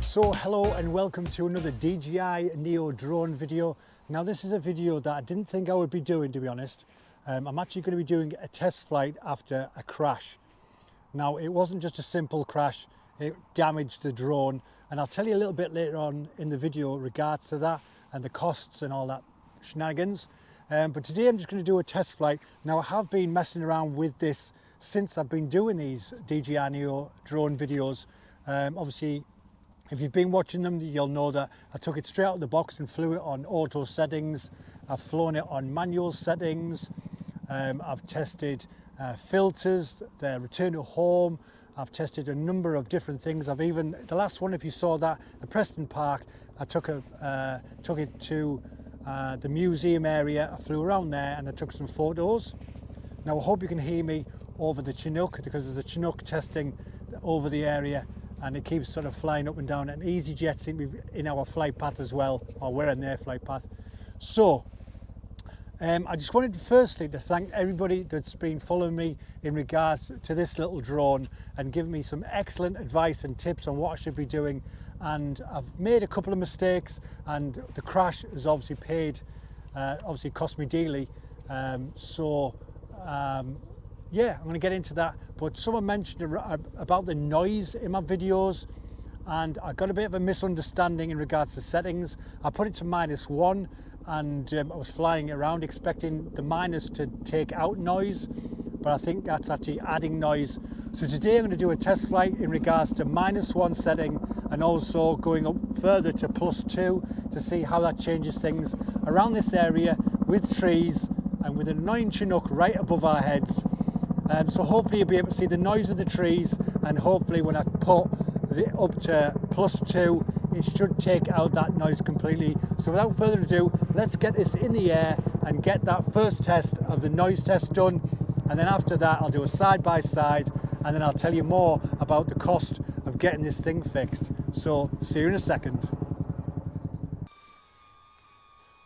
So hello and welcome to another DJI Neo Drone video. Now this is a video that I didn't think I would be doing, to be honest. I'm actually going to be doing a test flight after a crash. Now it wasn't just a simple crash, it damaged the drone, and I'll tell you a little bit later on in the video regards to that and the costs and all that shenanigans. But today I'm just going to do a test flight. Now I have been messing around with this since I've been doing these DJI Neo Drone videos. Obviously, if you've been watching them, you'll know that I took it straight out of the box and flew it on auto settings. I've flown it on manual settings. I've tested filters, the return to home. I've tested a number of different things. I've even, the last one, if you saw that, the Preston Park, I took it to the museum area. I flew around there and I took some photos. Now I hope you can hear me over the Chinook, because there's a Chinook testing over the area and it keeps sort of flying up and down, and EasyJet seem to be in our flight path as well, or we're in their flight path. So I just wanted firstly to thank everybody that's been following me in regards to this little drone and giving me some excellent advice and tips on what I should be doing. And I've made a couple of mistakes, and the crash has obviously cost me dearly. Yeah, I'm going to get into that. But someone mentioned about the noise in my videos, and I got a bit of a misunderstanding in regards to settings. I put it to -1, and I was flying around expecting the minus to take out noise, but I think that's actually adding noise. So today I'm going to do a test flight in regards to -1 setting, and also going up further to +2 to see how that changes things around this area with trees and with an annoying Chinook right above our heads. So hopefully you'll be able to see the noise of the trees, and hopefully when I put it up to +2, it should take out that noise completely. So without further ado, let's get this in the air and get that first test of the noise test done. And then after that, I'll do a side-by-side, and then I'll tell you more about the cost of getting this thing fixed. So see you in a second.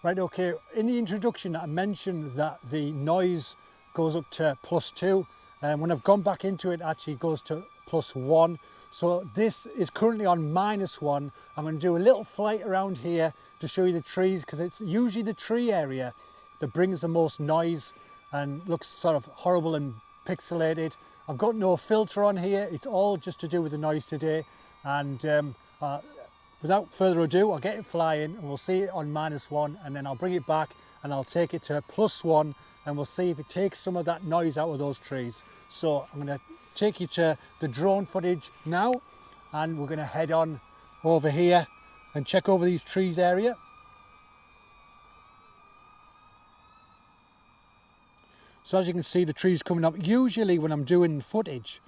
Right, okay, in the introduction I mentioned that the noise goes up to +2, and when I've gone back into it, it actually goes to +1. So this is currently on -1. I'm going to do a little flight around here to show you the trees, because it's usually the tree area that brings the most noise and looks sort of horrible and pixelated. I've got no filter on here, it's all just to do with the noise today. And without further ado, I'll get it flying and we'll see it on -1, and then I'll bring it back and I'll take it to +1, and we'll see if it takes some of that noise out of those trees. So I'm going to take you to the drone footage now, and we're going to head on over here and check over these trees area. So as you can see, the trees coming up. Usually when I'm doing footage,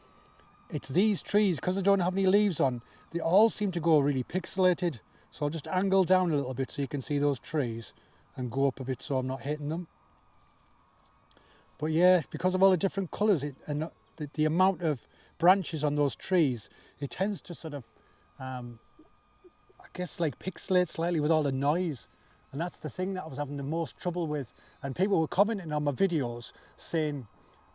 it's these trees, because they don't have any leaves on, they all seem to go really pixelated. So I'll just angle down a little bit so you can see those trees, and go up a bit so I'm not hitting them. But yeah, because of all the different colours and the amount of branches on those trees, it tends to sort of, I guess, like pixelate slightly with all the noise. And that's the thing that I was having the most trouble with. And people were commenting on my videos saying,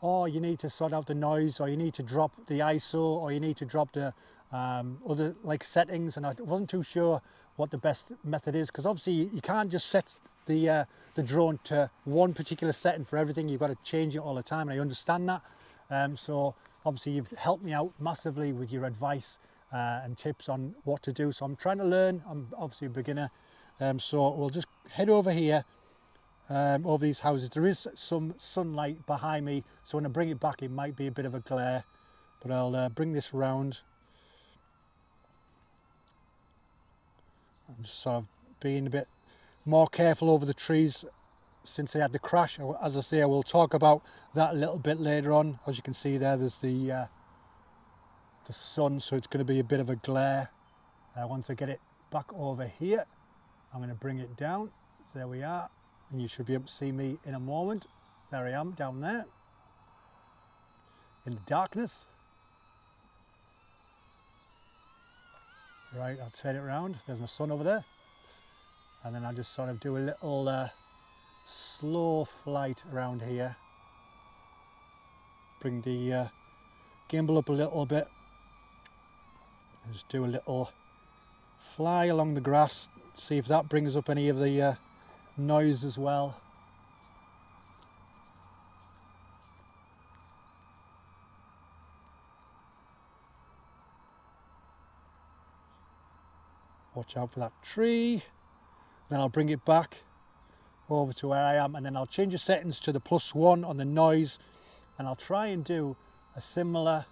oh, you need to sort out the noise, or you need to drop the ISO, or you need to drop the other like settings. And I wasn't too sure what the best method is, because obviously you can't just set the drone to one particular setting for everything. You've got to change it all the time, and I understand that. So obviously you've helped me out massively with your advice and tips on what to do. So I'm trying to learn. I'm obviously a beginner. So we'll just head over here, over these houses. There is some sunlight behind me, so when I bring it back it might be a bit of a glare, but I'll bring this round. I'm just sort of being a bit more careful over the trees since they had the crash. As I say, I will talk about that a little bit later on. As you can see there, there's the sun, so it's going to be a bit of a glare. Once I get it back over here, I'm going to bring it down. So there we are, and you should be able to see me in a moment. There I am down there in the darkness. Right, I'll turn it around. There's my son over there. And then I'll just sort of do a little slow flight around here. Bring the gimbal up a little bit and just do a little fly along the grass, see if that brings up any of the noise as well. Watch out for that tree. Then I'll bring it back over to where I am, and then I'll change the settings to the +1 on the noise, and I'll try and do a similar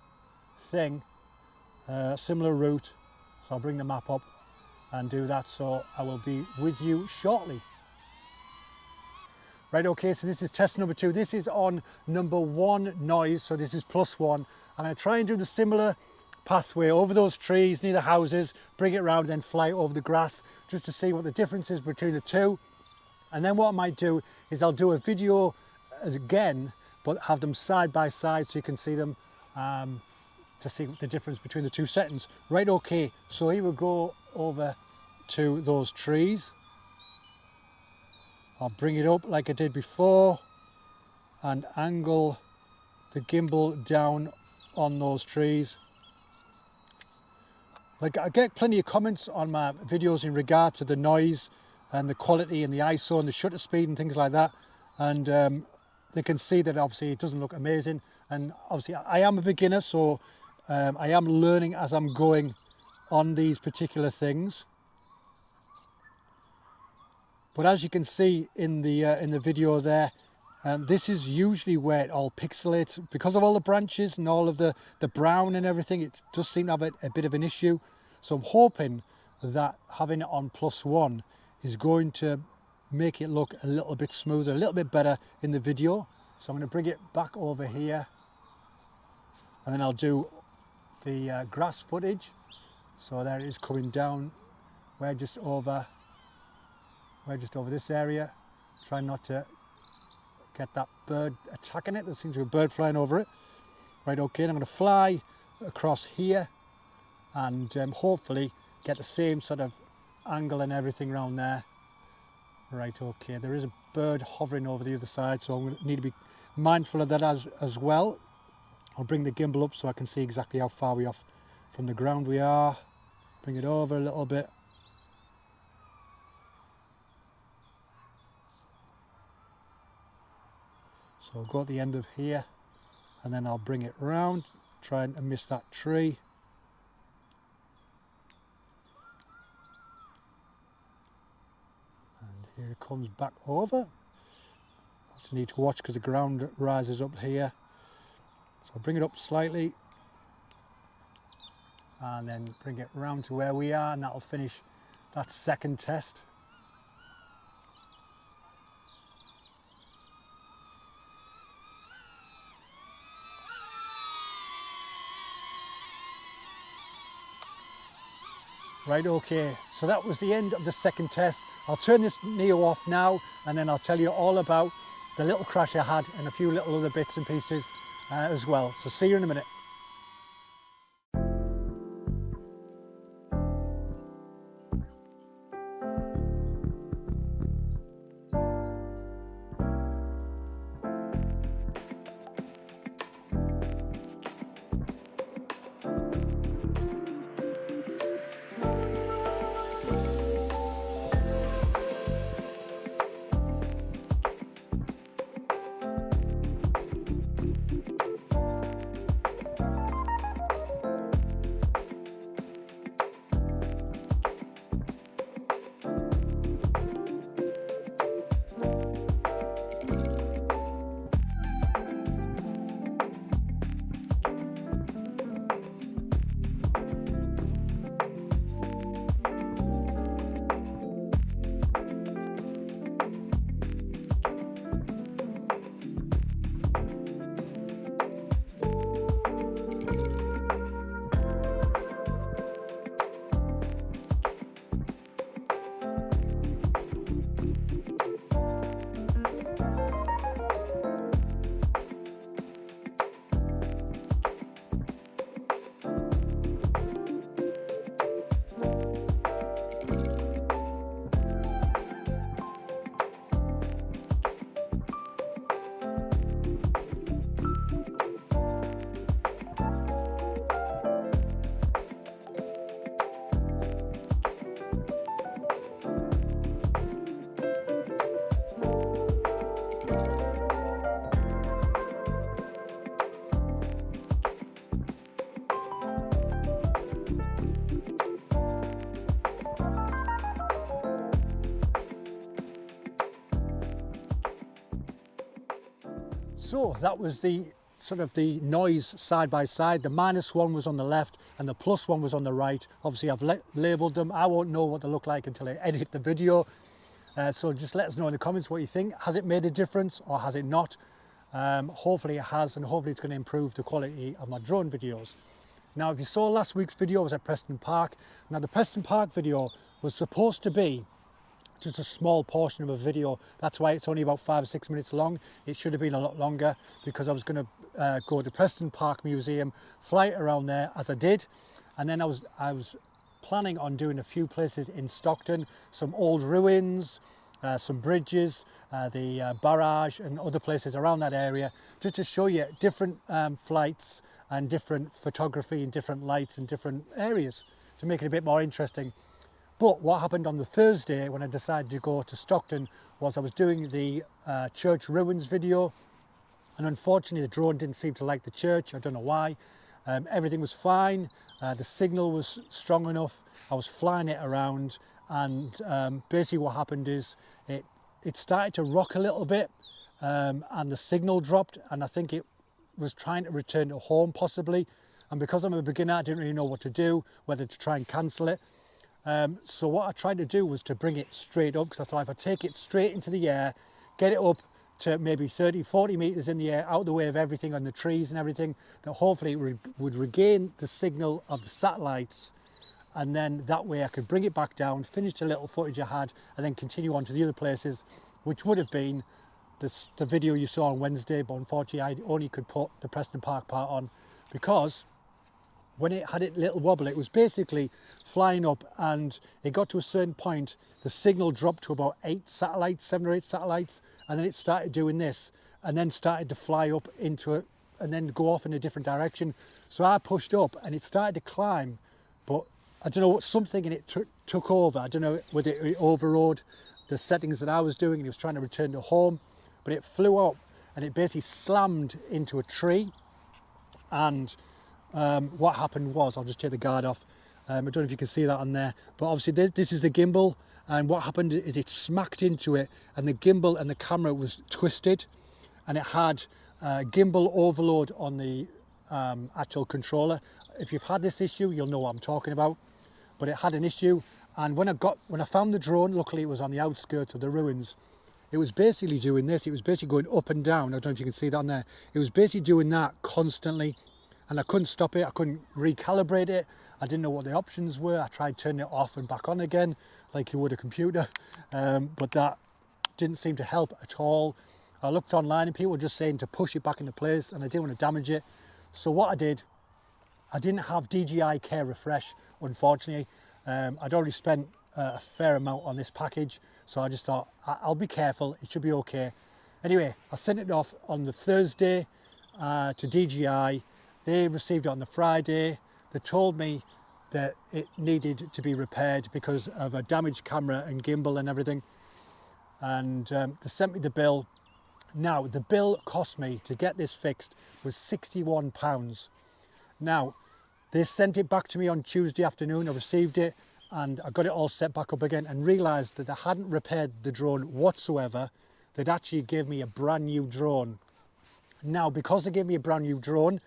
thing, similar route. So I'll bring the map up and do that, so I will be with you shortly. Right, okay, so this is test number 2. This is on number 1 noise, so this is +1. I'm going to try and do the similar pathway over those trees near the houses, bring it around and then fly over the grass, just to see what the difference is between the two. And then what I might do is I'll do a video again, but have them side by side so you can see them, to see the difference between the two settings. Right, okay, so here we go over to those trees. I'll bring it up like I did before and angle the gimbal down on those trees. Like, I get plenty of comments on my videos in regard to the noise and the quality and the ISO and the shutter speed and things like that, and they can see that obviously it doesn't look amazing, and obviously I am a beginner, so I am learning as I'm going on these particular things. But as you can see in the video there, this is usually where it all pixelates because of all the branches and all of the brown and everything. It does seem to have a bit of an issue. So I'm hoping that having it on +1 is going to make it look a little bit smoother, a little bit better in the video. So I'm going to bring it back over here, and then I'll do the grass footage. So there it is coming down. We're just over this area. Try not to get that bird attacking it. There seems to be a bird flying over it. Right, okay, and I'm going to fly across here and hopefully get the same sort of angle and everything around there. Right, okay, there is a bird hovering over the other side, so I'm going to need to be mindful of that as well. I'll bring the gimbal up so I can see exactly how far we off from the ground we are. Bring it over a little bit. So I'll go at the end of here, and then I'll bring it round, try and miss that tree. And here it comes back over. I just need to watch because the ground rises up here. So I'll bring it up slightly, and then bring it round to where we are, and that'll finish that second test. Right, okay, so that was the end of the second test. I'll turn this Neo off now, and then I'll tell you all about the little crash I had and a few little other bits and pieces as well. So see you in a minute. So that was the sort of the noise side by side. The -1 was on the left and the +1 was on the right. Obviously I've labelled them. I won't know what they look like until I edit the video. So just let us know in the comments what you think. Has it made a difference or has it not? Hopefully it has, and hopefully it's going to improve the quality of my drone videos. Now, if you saw last week's video, I was at Preston Park. Now the Preston Park video was supposed to be just a small portion of a video. That's why it's only about 5 or 6 minutes long. It should have been a lot longer because I was going to go to Preston Park Museum, fly it around there as I did, and then I was planning on doing a few places in Stockton, some old ruins, some bridges, the barrage and other places around that area, just to show you different flights and different photography and different lights and different areas to make it a bit more interesting. But what happened on the Thursday when I decided to go to Stockton was I was doing the church ruins video, and unfortunately the drone didn't seem to like the church. I don't know why. Everything was fine, the signal was strong enough, I was flying it around, and basically what happened is it started to rock a little bit, and the signal dropped, and I think it was trying to return to home possibly, and because I'm a beginner I didn't really know what to do, whether to try and cancel it. So what I tried to do was to bring it straight up, because I thought if I take it straight into the air, get it up to maybe 30-40 meters in the air, out of the way of everything on the trees and everything, that hopefully it would regain the signal of the satellites, and then that way I could bring it back down, finish the little footage I had, and then continue on to the other places, which would have been the video you saw on Wednesday. But unfortunately I only could put the Preston Park part on because when it had its little wobble, it was basically flying up, and it got to a certain point, the signal dropped to about 7 or 8 satellites, and then it started doing this, and then started to fly up into it, and then go off in a different direction. So I pushed up, and it started to climb, but I don't know what, something in it took over. I don't know whether it overrode the settings that I was doing, and it was trying to return to home, but it flew up, and it basically slammed into a tree, and what happened was, I'll just take the guard off, I don't know if you can see that on there, but obviously this is the gimbal, and what happened is it smacked into it, and the gimbal and the camera was twisted, and it had gimbal overload on the actual controller. If you've had this issue, you'll know what I'm talking about, but it had an issue, and when I found the drone, luckily it was on the outskirts of the ruins, it was basically doing this. It was basically going up and down. I don't know if you can see that on there. It was basically doing that constantly, and I couldn't stop it. I couldn't recalibrate it. I didn't know what the options were. I tried turning it off and back on again like you would a computer, but that didn't seem to help at all. I looked online and people were just saying to push it back into place, and I didn't want to damage it. So what I did, I didn't have DJI Care Refresh, unfortunately. I'd already spent a fair amount on this package, so I just thought I'll be careful, it should be okay. Anyway, I sent it off on the Thursday to DJI. They received it on the Friday. They told me that it needed to be repaired because of a damaged camera and gimbal and everything, and they sent me the bill. Now the bill cost me to get this fixed was £61. Now they sent it back to me on Tuesday afternoon. I received it and I got it all set back up again, and realised that they hadn't repaired the drone whatsoever. They'd actually give me a brand new drone. Now because they gave me a brand new drone,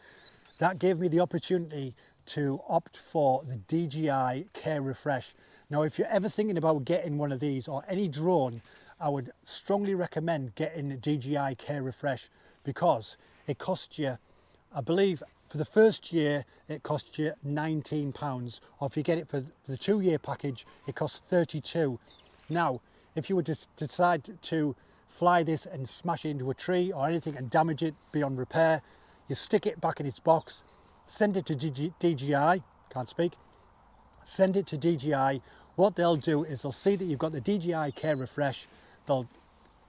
that gave me the opportunity to opt for the DJI Care Refresh. Now if you're ever thinking about getting one of these or any drone, I would strongly recommend getting DJI Care Refresh, because it costs you, I believe for the first year it costs you £19, or if you get it for the 2-year package it costs £32. Now if you were to decide to fly this and smash it into a tree or anything and damage it beyond repair, you stick it back in its box, send it to DJI, can't speak, send it to DJI. What they'll do is they'll see that you've got the DJI Care Refresh.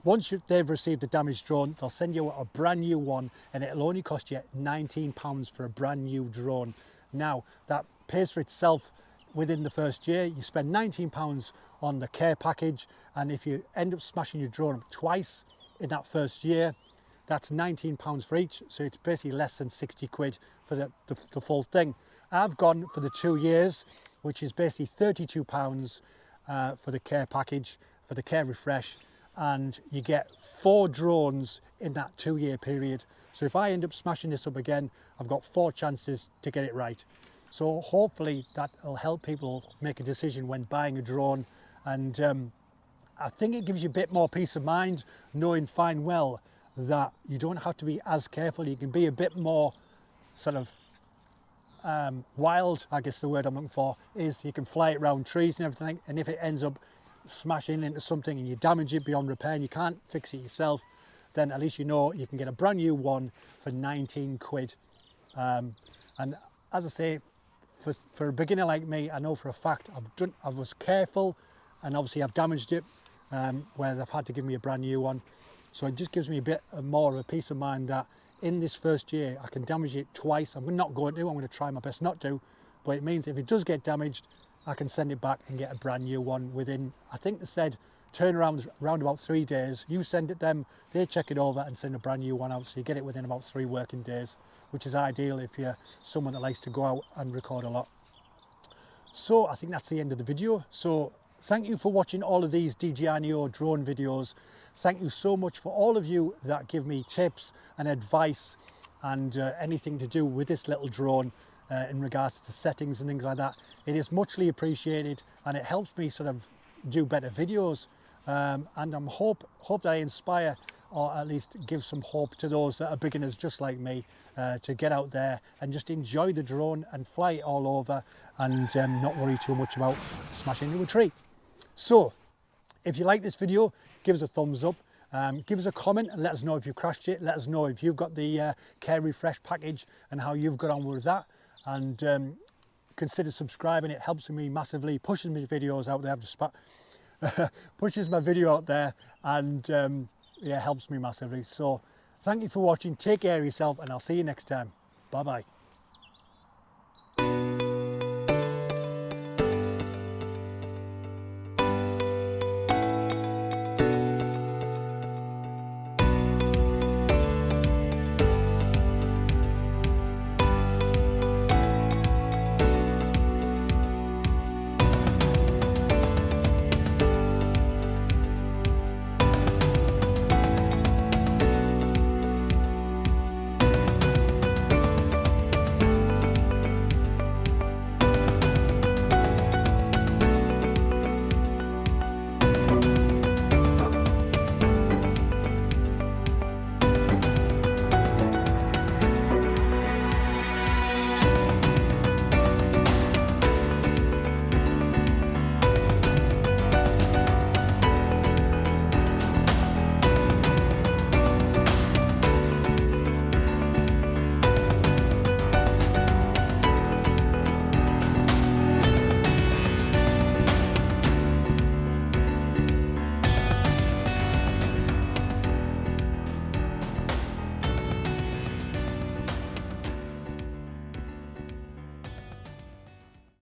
Once they've received the damaged drone, they'll send you a brand new one, and it'll only cost you £19 for a brand new drone. Now that pays for itself within the first year. You spend £19 on the care package, and if you end up smashing your drone up twice in that first year, that's £19 for each, so it's basically less than 60 quid for the full thing. I've gone for the 2 years, which is basically £32 for the care package, for the Care Refresh, and you get 4 drones in that 2-year period. So if I end up smashing this up again, I've got 4 chances to get it right. So hopefully that'll help people make a decision when buying a drone, and I think it gives you a bit more peace of mind knowing fine well that you don't have to be as careful. You can be a bit more sort of wild, I guess the word I'm looking for is. You can fly it around trees and everything, and if it ends up smashing into something and you damage it beyond repair and you can't fix it yourself, then at least you know you can get a brand new one for 19 quid. And as I say, for a beginner like me, I know for a fact I was careful, and obviously I've damaged it where they've had to give me a brand new one. So it just gives me a bit more of a peace of mind that in this first year I can damage it twice. I'm not going to, I'm going to try my best not to, but it means if it does get damaged, I can send it back and get a brand new one within, I think they said, turnaround around about 3 days. You send it them, they check it over and send a brand new one out, so you get it within about 3 working days, which is ideal if you're someone that likes to go out and record a lot. So I think that's the end of the video. So thank you for watching all of these DJI Neo drone videos. Thank you so much for all of you that give me tips and advice and anything to do with this little drone in regards to settings and things like that. It is muchly appreciated, and it helps me sort of do better videos, and I'm hope that I inspire, or at least give some hope to those that are beginners just like me, to get out there and just enjoy the drone and fly it all over and not worry too much about smashing into a tree. So if you like this video, give us a thumbs up, give us a comment and let us know if you crashed it. Let us know if you've got the Care Refresh package and how you've got on with that, and consider subscribing. It helps me massively, pushes my videos out there. I've just pushes my video out there, and yeah, helps me massively. So thank you for watching, take care of yourself, and I'll see you next time. Bye bye.